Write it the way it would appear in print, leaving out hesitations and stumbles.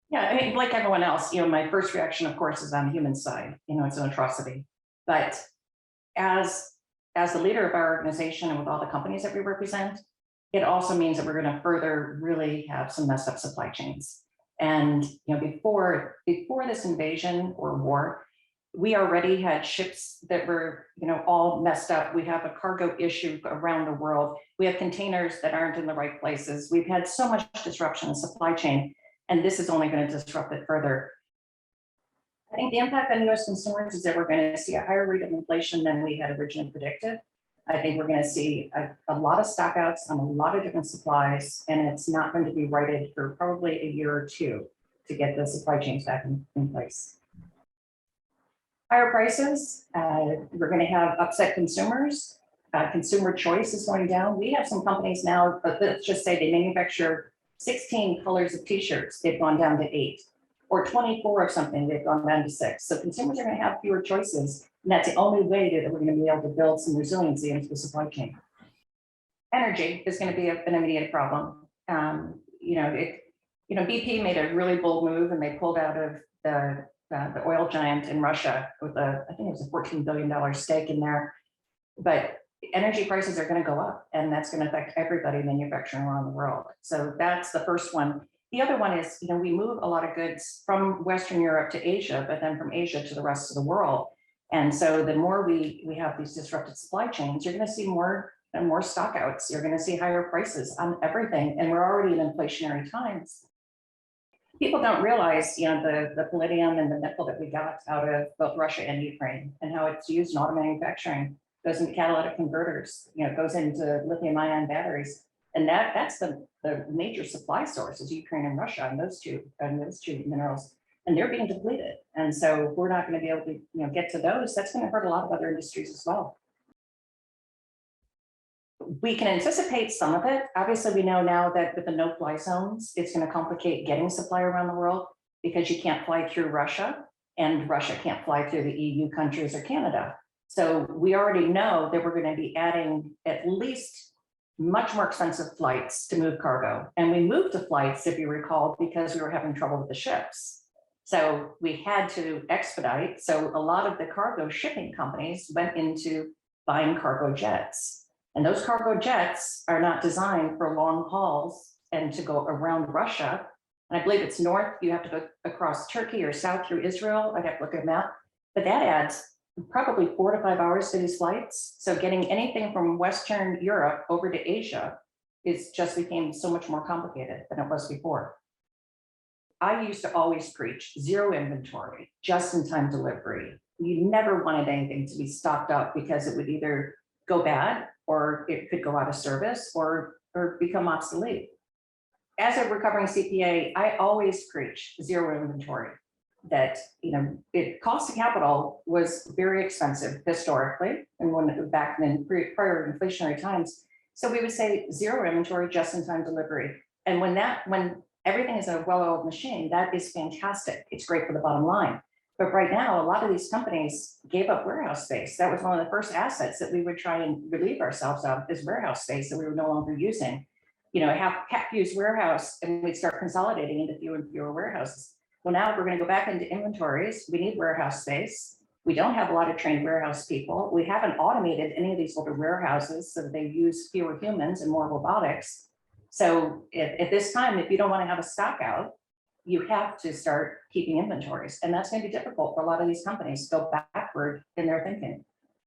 Yeah, I mean, like everyone else, my first reaction, of course, is on the human side. It's an atrocity. But as as the leader of our organization and with all the companies that we represent, it also means that we're going to further really have some messed up supply chains. And before this invasion or war, we already had ships that were all messed up. We have a cargo issue around the world. We have containers that aren't in the right places. We've had so much disruption in supply chain, and this is only going to disrupt it further. I think the impact on U.S. consumers is that we're going to see a higher rate of inflation than we had originally predicted. I think we're going to see a lot of stockouts on a lot of different supplies, and it's not going to be righted for probably a year or two to get the supply chains back in place. Higher prices, we're going to have upset consumers. Consumer choice is going down. We have some companies now, but let's just say they manufacture 16 colors of t-shirts. They've gone down to 8, or 24 of something. They've gone down to 6. So consumers are going to have fewer choices. And that's the only way that we're going to be able to build some resiliency into the supply chain. Energy is going to be an immediate problem. BP made a really bold move, and they pulled out of the oil giant in Russia with I think it was a $14 billion stake in there. But energy prices are going to go up, and that's going to affect everybody manufacturing around the world. So that's the first one. The other one is, we move a lot of goods from Western Europe to Asia, but then from Asia to the rest of the world. And so the more we have these disrupted supply chains, you're going to see more and more stockouts. You're going to see higher prices on everything. And we're already in inflationary times. People don't realize, the palladium and the nickel that we got out of both Russia and Ukraine, and how it's used in auto manufacturing, goes into catalytic converters, goes into lithium-ion batteries. And that's the major supply source is Ukraine and Russia, and those two minerals, and they're being depleted. And so if we're not going to be able to get to those, that's going to hurt a lot of other industries as well. We can anticipate some of it. Obviously, we know now that with the no-fly zones, it's going to complicate getting supply around the world because you can't fly through Russia, and Russia can't fly through the EU countries or Canada. So we already know that we're going to be adding at least much more expensive flights to move cargo. And we moved to flights, if you recall, because we were having trouble with the ships. So we had to expedite. So a lot of the cargo shipping companies went into buying cargo jets. And those cargo jets are not designed for long hauls and to go around Russia. And I believe it's north, you have to go across Turkey or south through Israel. I'd have to look at a map, but that adds probably 4 to 5 hours to these flights. So getting anything from Western Europe over to Asia just became so much more complicated than it was before. I used to always preach zero inventory, just-in-time delivery. You never wanted anything to be stocked up because it would either go bad, or it could go out of service, or become obsolete. As a recovering CPA, I always preach zero inventory. That cost of capital was very expensive historically, and when back in prior inflationary times. So we would say zero inventory, just-in-time delivery. And when everything is a well-oiled machine, that is fantastic. It's great for the bottom line. But right now, a lot of these companies gave up warehouse space. That was one of the first assets that we would try and relieve ourselves of, is warehouse space that we were no longer using. Have half-used warehouse, and we'd start consolidating into fewer and fewer warehouses. Well, now we're going to go back into inventories. We need warehouse space. We don't have a lot of trained warehouse people. We haven't automated any of these older warehouses, so that they use fewer humans and more robotics. So at this time, if you don't want to have a stock out, you have to start keeping inventories. And that's going to be difficult for a lot of these companies to go backward in their thinking.